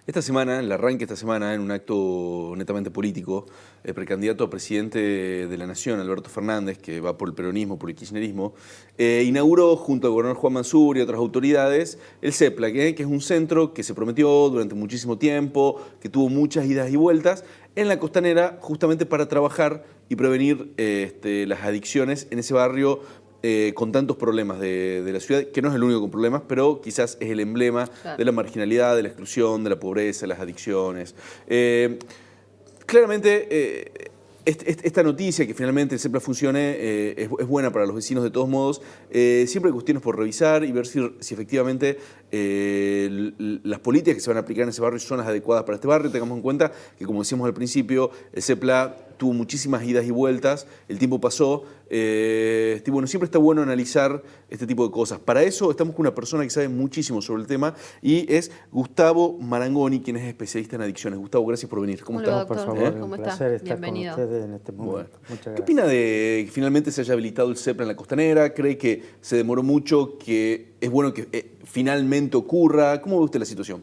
Esta semana, el arranque de esta semana, en un acto netamente político, el precandidato a presidente de la Nación, Alberto Fernández, que va por el peronismo, por el kirchnerismo, inauguró junto al gobernador Juan Mansur y otras autoridades el CEPLA, que es un centro que se prometió durante muchísimo tiempo, que tuvo muchas idas y vueltas, en la Costanera, justamente para trabajar y prevenir las adicciones en ese barrio con tantos problemas de la ciudad, que no es el único con problemas, pero quizás es el emblema de la marginalidad, de la exclusión, de la pobreza, de las adicciones. Claramente, esta noticia que finalmente el CEPLA funcione es buena para los vecinos de todos modos. Siempre hay cuestiones por revisar y ver si efectivamente las políticas que se van a aplicar en ese barrio son las adecuadas para este barrio. Tengamos en cuenta que, como decíamos al principio, el CEPLA tuvo muchísimas idas y vueltas, el tiempo pasó, bueno, siempre está bueno analizar este tipo de cosas. Para eso estamos con una persona que sabe muchísimo sobre el tema y es Gustavo Marangoni, quien es especialista en adicciones. Gustavo, gracias por venir. ¿Cómo Hola, estás? doctor. Por favor, ¿Cómo un está? placer estar Bienvenido. con ustedes en este momento. Bueno. Muchas ¿Qué gracias. opina de que finalmente se haya habilitado el CEPLA en la Costanera? ¿Cree que se demoró mucho, que es bueno que finalmente ocurra? ¿Cómo ve usted la situación?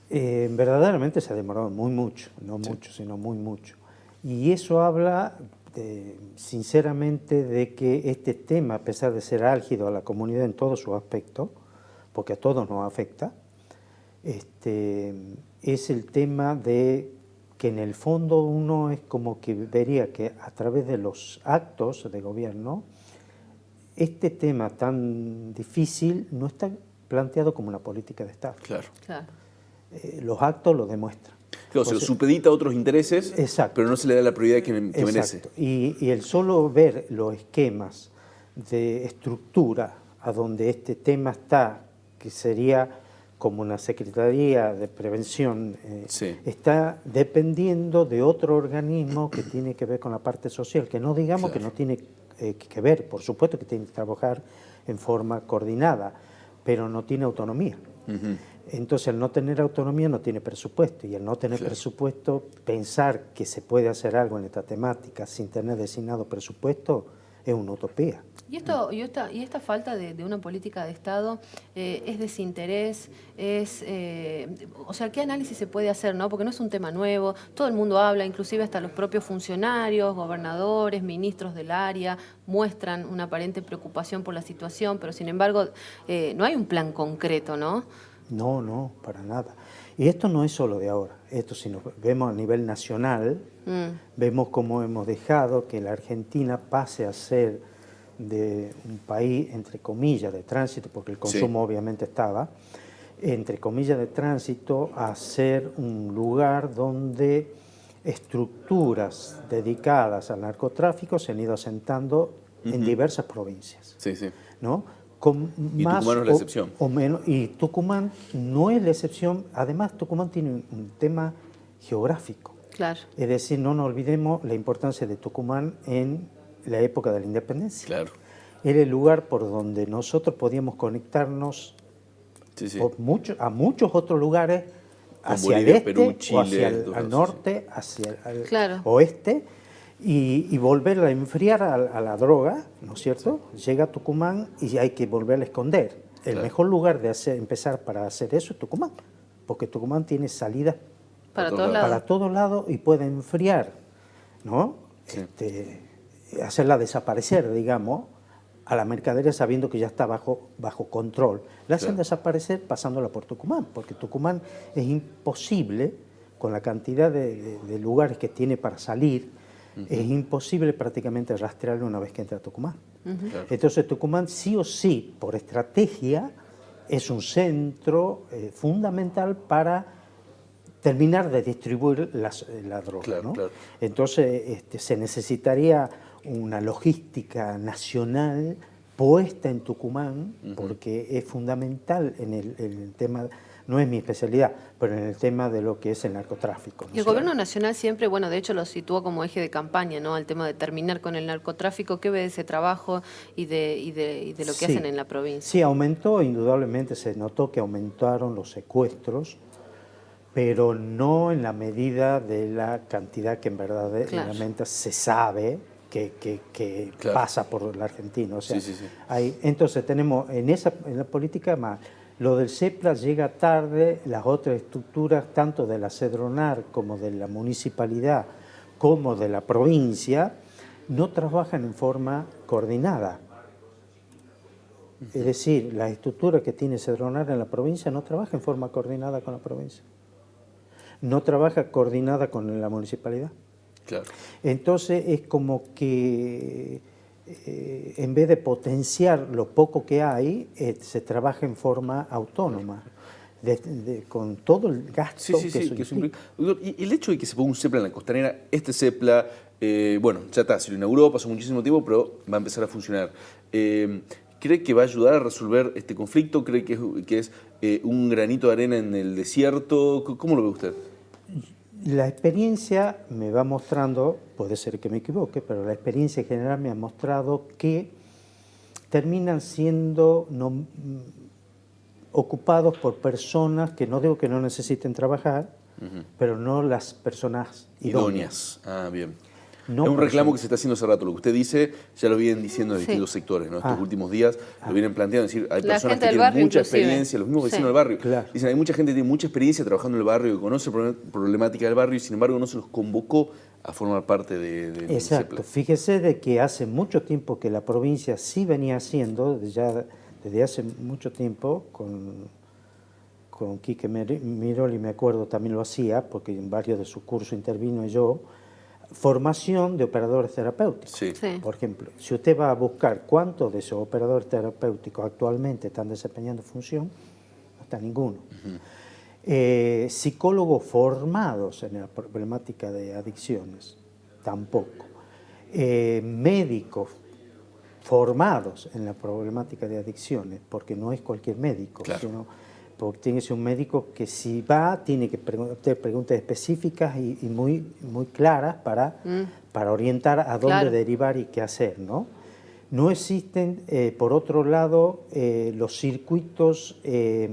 Verdaderamente se ha demorado mucho, no mucho, sino mucho. Y eso habla, sinceramente, de que este tema, a pesar de ser álgido a la comunidad en todos sus aspectos, porque a todos nos afecta, es el tema de que en el fondo uno es como que vería que a través de los actos de gobierno, este tema tan difícil no está planteado como una política de Estado. Claro. Los actos lo demuestran. Claro, se lo supedita a otros intereses, exacto, pero no se le da la prioridad que merece. Y el solo ver los esquemas de estructura a donde este tema está, que sería como una Secretaría de Prevención, Sí. está dependiendo de otro organismo que tiene que ver con la parte social, que no digamos que no tiene que ver, por supuesto que tiene que trabajar en forma coordinada, pero no tiene autonomía. Entonces, al no tener autonomía, no tiene presupuesto. Y al no tener presupuesto, pensar que se puede hacer algo en esta temática sin tener designado presupuesto es una utopía. Y esta falta de una política de Estado es desinterés, o sea, ¿qué análisis se puede hacer, no? Porque no es un tema nuevo, todo el mundo habla, inclusive hasta los propios funcionarios, gobernadores, ministros del área, muestran una aparente preocupación por la situación, pero sin embargo no hay un plan concreto, ¿no? No, para nada. Y esto no es solo de ahora, esto si nos vemos a nivel nacional, vemos cómo hemos dejado que la Argentina pase a ser de un país, entre comillas, de tránsito, porque el consumo obviamente estaba, entre comillas de tránsito, a ser un lugar donde estructuras dedicadas al narcotráfico se han ido asentando en diversas provincias. ¿No? Y más Tucumán no es la excepción. O menos, y Tucumán no es la excepción. Además, Tucumán tiene un tema geográfico. Claro. Es decir, no nos olvidemos la importancia de Tucumán en la época de la independencia. Claro. Era el lugar por donde nosotros podíamos conectarnos a muchos otros lugares, hacia Bolivia, el este, Perú, Chile, o hacia el norte, hacia el oeste, y volverla a enfriar a la droga, ¿no es cierto? Llega a Tucumán y hay que volverla a esconder. El mejor lugar de empezar para hacer eso es Tucumán, porque Tucumán tiene salidas para todos lados y puede enfriar, ¿no? Hacerla desaparecer, digamos, a la mercadería sabiendo que ya está bajo control. La hacen desaparecer pasándola por Tucumán, porque Tucumán es imposible, con la cantidad de lugares que tiene para salir, es imposible prácticamente rastrearlo una vez que entra a Tucumán. Entonces Tucumán sí o sí, por estrategia, es un centro fundamental para terminar de distribuir la droga. ¿No? Entonces se necesitaría una logística nacional puesta en Tucumán, porque es fundamental en el tema. No es mi especialidad, pero en el tema de lo que es el narcotráfico. Y el gobierno nacional siempre, bueno, de hecho lo situó como eje de campaña, ¿no? El tema de terminar con el narcotráfico. ¿Qué ve de ese trabajo y de lo que hacen en la provincia? Sí, aumentó, indudablemente se notó que aumentaron los secuestros, pero no en la medida de la cantidad que en verdad realmente se sabe que pasa por el argentino. O sea, entonces tenemos en la política más Lo del CEPLA llega tarde, las otras estructuras, tanto de la CEDRONAR como de la municipalidad, como de la provincia, no trabajan en forma coordinada. Es decir, la estructura que tiene CEDRONAR en la provincia no trabaja en forma coordinada con la provincia. No trabaja coordinada con la municipalidad. Claro. Entonces es como que en vez de potenciar lo poco que hay, se trabaja en forma autónoma, con todo el gasto que eso implica. Y el hecho de que se ponga un CEPLA en la costanera, este CEPLA, bueno, ya está, se lo inauguró, pasó muchísimo tiempo, pero va a empezar a funcionar. ¿Cree que va a ayudar a resolver este conflicto? ¿Cree que es un granito de arena en el desierto? ¿Cómo lo ve usted? La experiencia me va mostrando, puede ser que me equivoque, pero la experiencia general me ha mostrado que terminan siendo ocupados por personas que no digo que no necesiten trabajar, pero no las personas idóneas. Ah, bien. No es un reclamo que se está haciendo hace rato. Lo que usted dice ya lo vienen diciendo de distintos sectores, ¿no? Estos últimos días lo vienen planteando. Es decir, hay personas que tienen mucha experiencia, los mismos vecinos del barrio. Claro. Dicen, hay mucha gente que tiene mucha experiencia trabajando en el barrio, que conoce la problemática del barrio y sin embargo no se los convocó a formar parte de Exacto. CEPLA. Fíjese de que hace mucho tiempo que la provincia sí venía haciendo, ya desde hace mucho tiempo, con Quique Miroli me acuerdo también lo hacía, porque en varios de sus cursos intervino yo, formación de operadores terapéuticos. Sí. Por ejemplo, si usted va a buscar cuántos de esos operadores terapéuticos actualmente están desempeñando función, no está ninguno. Psicólogos formados en la problemática de adicciones, tampoco. Médicos formados en la problemática de adicciones, porque no es cualquier médico, sino porque tiene que ser un médico que si va, tiene que hacer preguntas específicas y muy claras para orientar a dónde derivar y qué hacer, ¿no? No existen, por otro lado, los circuitos que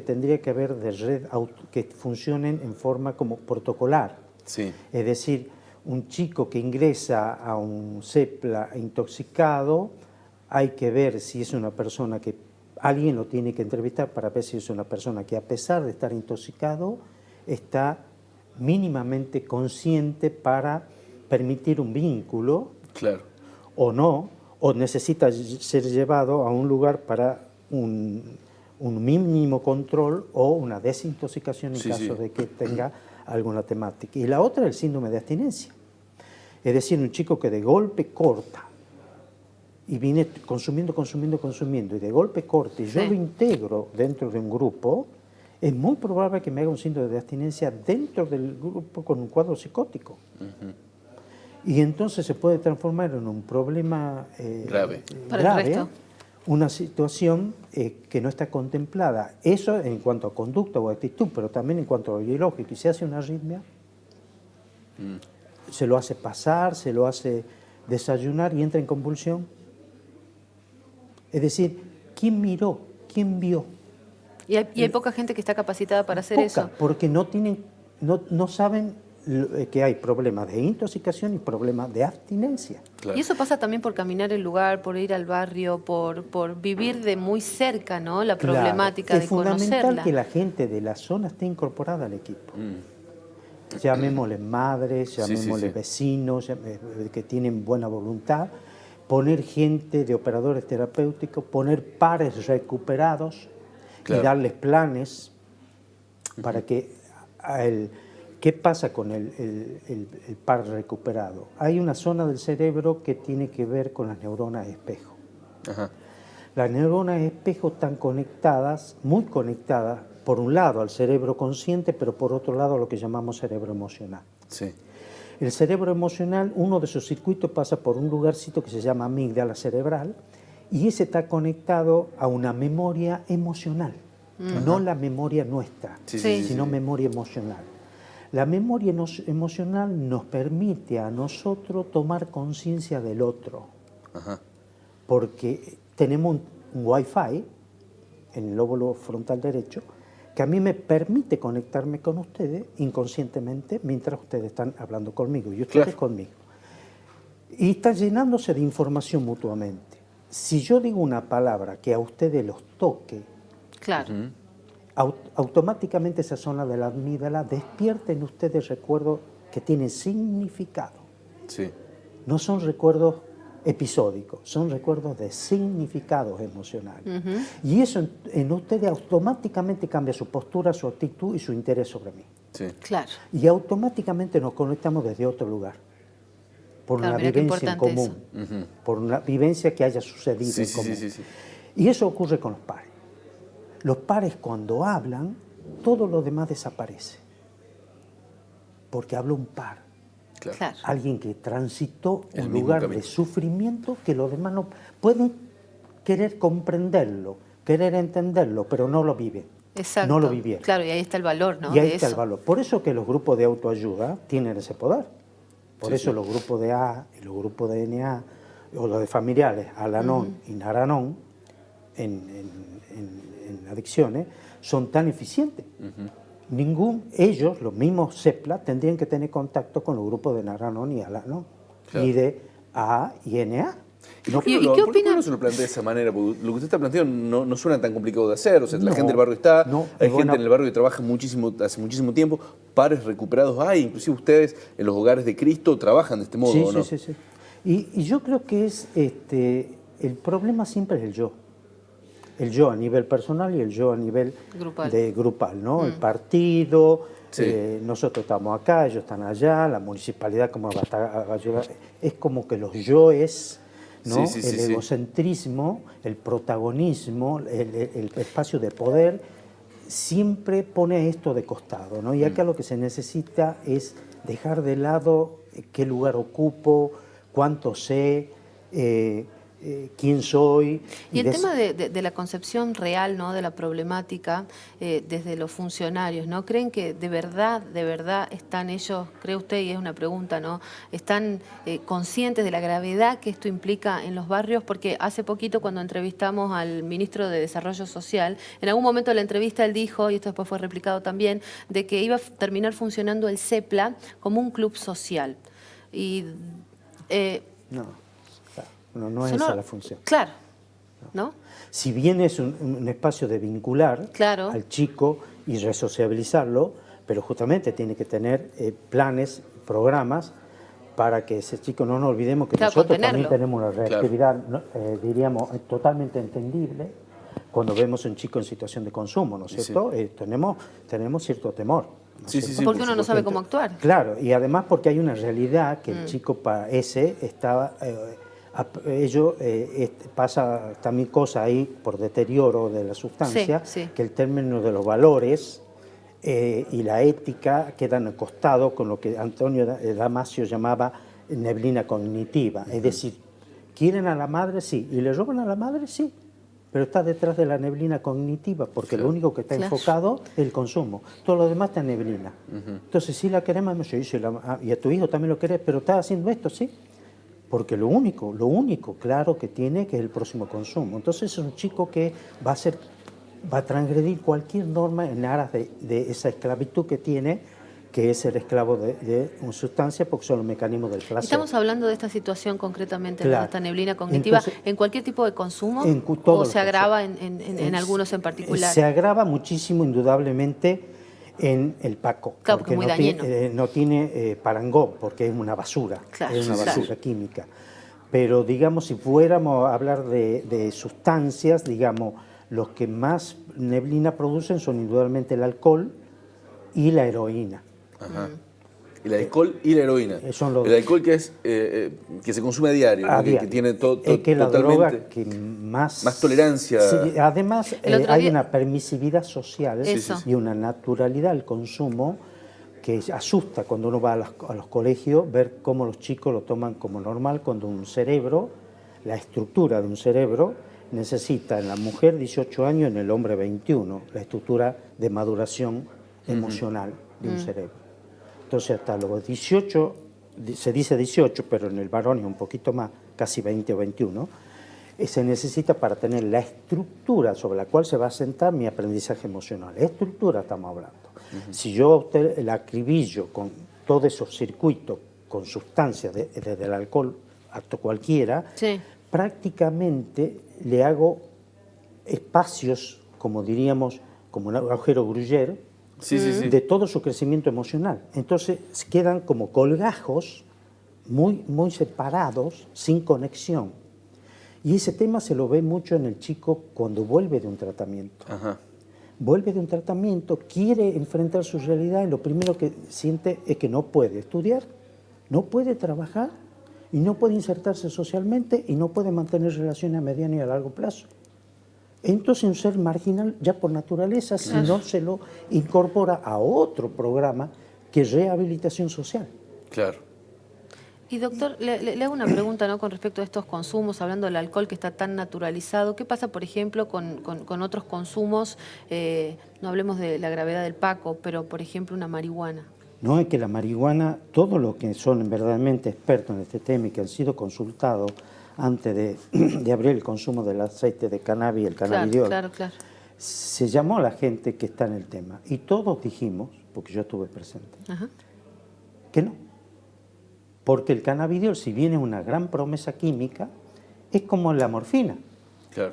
tendría que haber de red que funcionen en forma como protocolar. Sí. Es decir, un chico que ingresa a un CEPLA intoxicado, hay que ver si es una persona que alguien lo tiene que entrevistar para ver si es una persona que a pesar de estar intoxicado está mínimamente consciente para permitir un vínculo o no, o necesita ser llevado a un lugar para un mínimo control o una desintoxicación en caso de que tenga alguna temática. Y la otra es el síndrome de abstinencia. Es decir, un chico que de golpe corta y viene consumiendo y de golpe corta y yo lo integro dentro de un grupo, es muy probable que me haga un síndrome de abstinencia dentro del grupo con un cuadro psicótico. Y entonces se puede transformar en un problema grave, una situación que no está contemplada. Eso en cuanto a conducta o actitud, pero también en cuanto a lo biológico. Y si hace una arritmia, se lo hace pasar, se lo hace desayunar y entra en convulsión. Es decir, ¿quién miró? ¿Quién vio? Y hay poca gente que está capacitada para hacer eso. Porque no saben que hay problemas de intoxicación y problemas de abstinencia. Y eso pasa también por caminar el lugar, por ir al barrio, por vivir de muy cerca, ¿no? La problemática de conocerla. Es fundamental que la gente de la zona esté incorporada al equipo. Llamémosle madres, llamémosle vecinos que tienen buena voluntad, poner gente de operadores terapéuticos, poner pares recuperados y darles planes para que ¿qué pasa con el par recuperado? Hay una zona del cerebro que tiene que ver con las neuronas espejo. Las neuronas espejo están conectadas, muy conectadas, por un lado al cerebro consciente, pero por otro lado a lo que llamamos cerebro emocional. El cerebro emocional, uno de sus circuitos pasa por un lugarcito que se llama amígdala cerebral y ese está conectado a una memoria emocional, no la memoria nuestra, sino memoria emocional. La memoria emocional nos permite a nosotros tomar conciencia del otro, porque tenemos un Wi-Fi en el lóbulo frontal derecho que a mí me permite conectarme con ustedes inconscientemente mientras ustedes están hablando conmigo y ustedes conmigo. Y está llenándose de información mutuamente. si yo digo una palabra que a ustedes los toque, claro, automáticamente esa zona de la amígdala despierta en ustedes recuerdos que tienen significado. Sí. No son recuerdos episódicos, son recuerdos de significados emocionales. Y eso en ustedes automáticamente cambia su postura, su actitud y su interés sobre mí. Sí. claro. Y automáticamente nos conectamos desde otro lugar, por Claro, una mira qué vivencia en común, por una vivencia que haya sucedido en común. Sí. Y eso ocurre con los pares. Los pares cuando hablan, todo lo demás desaparece, porque habla un par. Claro. Alguien que transitó El un mismo lugar camino. de sufrimiento que los demás no pueden querer comprenderlo, querer entenderlo, pero no lo viven. Exacto. No lo vivieron. Claro, y ahí está el valor, ¿no? Y ahí de está el eso. valor. Por eso que los grupos de autoayuda tienen ese poder. Por eso los grupos de A y los grupos de NA, o los de familiares, Al-Anon y Nar-Anon, en adicciones, son tan eficientes. Ellos, los mismos CEPLA, tendrían que tener contacto con los grupos de Nar-Anon y Al-Anon, y de A y NA. ¿Por qué no se lo plantea de esa manera? Porque lo que usted está planteando no suena tan complicado de hacer. O sea, la gente del barrio está, hay gente en el barrio que trabaja hace muchísimo tiempo, pares recuperados hay, inclusive ustedes en los hogares de Cristo trabajan de este modo, Sí, ¿o no? sí. Y yo creo que el problema siempre es el yo. El yo a nivel personal y el yo a nivel grupal, ¿no? El partido, nosotros estamos acá, ellos están allá, la municipalidad como va a ayudar. Es como que los yoes, ¿no? El egocentrismo, el protagonismo, el espacio de poder, siempre pone esto de costado, ¿no? Y acá lo que se necesita es dejar de lado qué lugar ocupo, cuánto sé, quién soy. Y el tema de la concepción real, ¿no?, de la problemática desde los funcionarios, ¿no? ¿Creen que de verdad están ellos, cree usted, y es una pregunta, ¿no?, están conscientes de la gravedad que esto implica en los barrios? Porque hace poquito, cuando entrevistamos al ministro de Desarrollo Social, en algún momento de la entrevista él dijo, y esto después fue replicado también, de que iba a terminar funcionando el CEPLA como un club social. Y no es esa la función. Claro, ¿no? Si bien es un espacio de vincular al chico y resociabilizarlo, pero justamente tiene que tener planes, programas, para que ese chico, no nos olvidemos que nosotros también tenemos una reactividad, diríamos, totalmente entendible cuando vemos a un chico en situación de consumo, ¿no es cierto? Tenemos cierto temor. ¿no? Porque uno no sabe cómo actuar. Claro, y además porque hay una realidad que el chico estaba... pasa también cosas ahí por deterioro de la sustancia, que el término de los valores y la ética quedan acostados con lo que Antonio Damasio llamaba neblina cognitiva. Es decir, ¿quieren a la madre? Sí. ¿Y le roban a la madre? Sí. Pero está detrás de la neblina cognitiva, porque lo único que está enfocado es el consumo. Todo lo demás está en neblina. Entonces, si la queremos, y a tu hijo también lo querés, pero estás haciendo esto, ¿sí? Porque lo único claro que tiene que es el próximo consumo. Entonces es un chico que va a transgredir cualquier norma en aras de esa esclavitud que tiene, que es ser esclavo de una sustancia, porque son los mecanismos del placer. Estamos hablando de esta situación concretamente, de esta neblina cognitiva, en cualquier tipo de consumo, o se agrava en algunos en particular. Se agrava muchísimo, indudablemente, en el Paco, claro, porque muy dañino. No tiene parangón, porque es una basura, es una basura química. Pero, digamos, si fuéramos a hablar de sustancias, digamos, los que más neblina producen son indudablemente el alcohol y la heroína. Ajá. El alcohol y la heroína. El alcohol que se consume a diario, que tiene que la droga que más tolerancia. Sí, además, hay una permisividad social y una naturalidad al consumo que asusta cuando uno va a los colegios, ver cómo los chicos lo toman como normal, cuando un cerebro, la estructura de un cerebro, necesita en la mujer 18 años, en el hombre 21, la estructura de maduración emocional de un cerebro. Entonces hasta los 18, se dice 18, pero en el varón es un poquito más, casi 20 o 21, se necesita para tener la estructura sobre la cual se va a sentar mi aprendizaje emocional. Estructura estamos hablando. Si yo a usted la acribillo con todos esos circuitos, con sustancias desde el alcohol, acto cualquiera, prácticamente le hago espacios, como diríamos, como un agujero Gruyère, de todo su crecimiento emocional. Entonces quedan como colgajos muy, muy separados, sin conexión. Y ese tema se lo ve mucho en el chico cuando vuelve de un tratamiento. Ajá. Vuelve de un tratamiento, quiere enfrentar su realidad y lo primero que siente es que no puede estudiar, no puede trabajar y no puede insertarse socialmente y no puede mantener relaciones a mediano y a largo plazo. Entonces un ser marginal ya por naturaleza, si no se lo incorpora a otro programa que es rehabilitación social. Claro. Y doctor, le hago una pregunta, ¿no?, con respecto a estos consumos, hablando del alcohol que está tan naturalizado. ¿Qué pasa, por ejemplo, con otros consumos? No hablemos de la gravedad del Paco, pero, por ejemplo, una marihuana. No, es que la marihuana, todos los que son verdaderamente expertos en este tema y que han sido consultados antes de abrir el consumo del aceite de cannabis, el cannabidiol, claro. se llamó a la gente que está en el tema y todos dijimos, porque yo estuve presente, que no. Porque el cannabidiol, si bien es una gran promesa química, es como la morfina. Claro.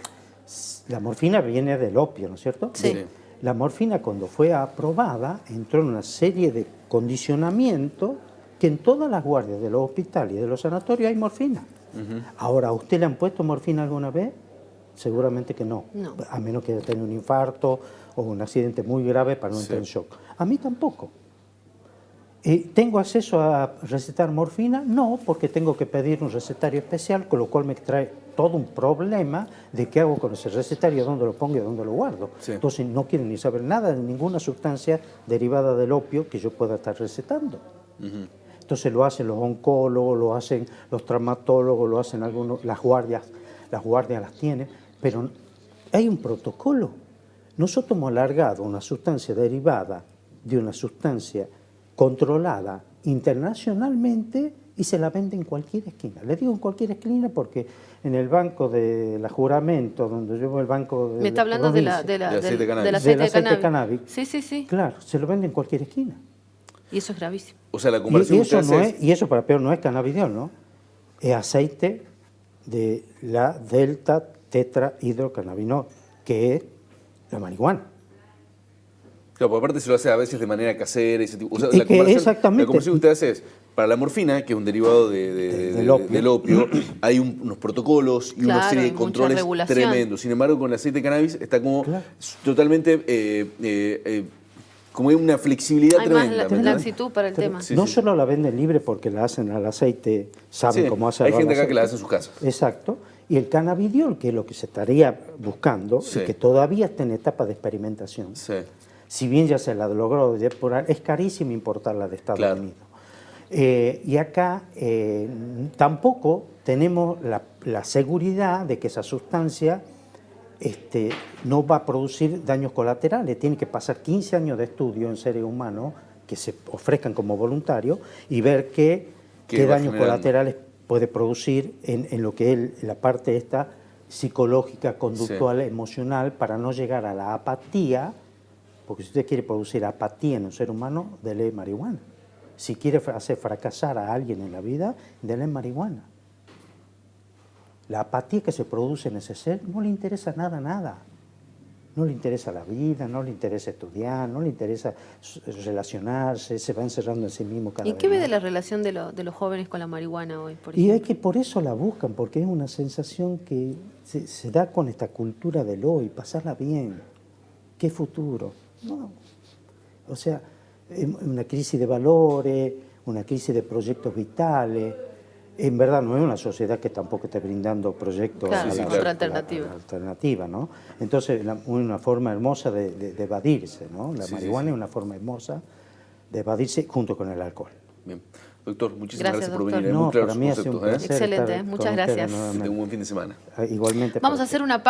La morfina viene del opio, ¿no es cierto? Sí. La morfina, cuando fue aprobada, entró en una serie de condicionamientos que en todas las guardias de los hospitales y de los sanatorios hay morfina. Ahora, ¿a usted le han puesto morfina alguna vez? Seguramente que no. A menos que haya tenido un infarto o un accidente muy grave para no entrar en shock. A mí tampoco. ¿Tengo acceso a recetar morfina? No, porque tengo que pedir un recetario especial, con lo cual me trae todo un problema de qué hago con ese recetario, dónde lo pongo y dónde lo guardo. Sí. Entonces no quieren ni saber nada de ninguna sustancia derivada del opio que yo pueda estar recetando. Entonces lo hacen los oncólogos, lo hacen los traumatólogos, lo hacen algunos, las guardias las tienen, pero hay un protocolo. Nosotros hemos alargado una sustancia derivada de una sustancia controlada internacionalmente y se la vende en cualquier esquina. Le digo en cualquier esquina porque en el banco de la Juramento, donde yo voy al banco de... Me está hablando del aceite de cannabis. Sí. Claro, se lo vende en cualquier esquina. Y eso es gravísimo. O sea, la conversión y eso para peor no es cannabidiol, ¿no? Es aceite de la delta tetrahidrocannabinol, que es la marihuana. Claro, porque aparte se lo hace a veces de manera casera. Ese tipo. O sea, exactamente. La conversión que usted hace es, para la morfina, que es un derivado del opio, hay unos protocolos y una serie de controles tremendos. Sin embargo, con el aceite de cannabis está como totalmente... como hay una flexibilidad tremenda. Hay más laxitud para el tema. No solo la venden libre porque la hacen al aceite, saben cómo hacerlo. Hay gente acá que la hace en sus casas. Exacto. Y el cannabidiol, que es lo que se estaría buscando, y que todavía está en etapa de experimentación. Si bien ya se la logró depurar, es carísimo importarla de Estados Unidos. Y acá tampoco tenemos la seguridad de que esa sustancia no va a producir daños colaterales. Tiene que pasar 15 años de estudio en seres humanos que se ofrezcan como voluntarios y ver qué daños colaterales puede producir en lo que es la parte esta psicológica, conductual, emocional, para no llegar a la apatía. Porque si usted quiere producir apatía en un ser humano, dele marihuana. Si quiere hacer fracasar a alguien en la vida, dele marihuana. La apatía que se produce en ese ser no le interesa nada. No le interesa la vida, no le interesa estudiar, no le interesa relacionarse, se va encerrando en sí mismo cada vez. ¿Y qué ve de la relación de los jóvenes con la marihuana hoy, por ejemplo? Y es que por eso la buscan, porque es una sensación que se da con esta cultura del hoy, pasarla bien. ¿Qué futuro? No. O sea, una crisis de valores, una crisis de proyectos vitales. En verdad no es una sociedad que tampoco esté brindando proyectos otra alternativa, ¿no? Entonces, una forma hermosa de evadirse, ¿no? La marihuana es una forma hermosa de evadirse junto con el alcohol. Bien. Doctor, muchísimas gracias por venir. No, para mí ha sido un placer. Excelente, muchas gracias. Un buen fin de semana. Igualmente. Vamos a hacer una pausa.